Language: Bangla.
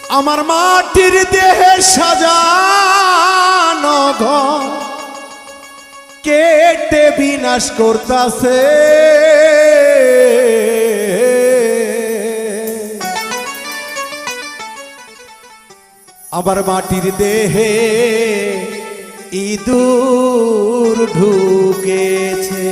আমার মাটির দেহে সাজানো ঘর কেটে বিনাশ করতাছে। আবার মাটির দেহে ইঁদুর ঢুকেছে।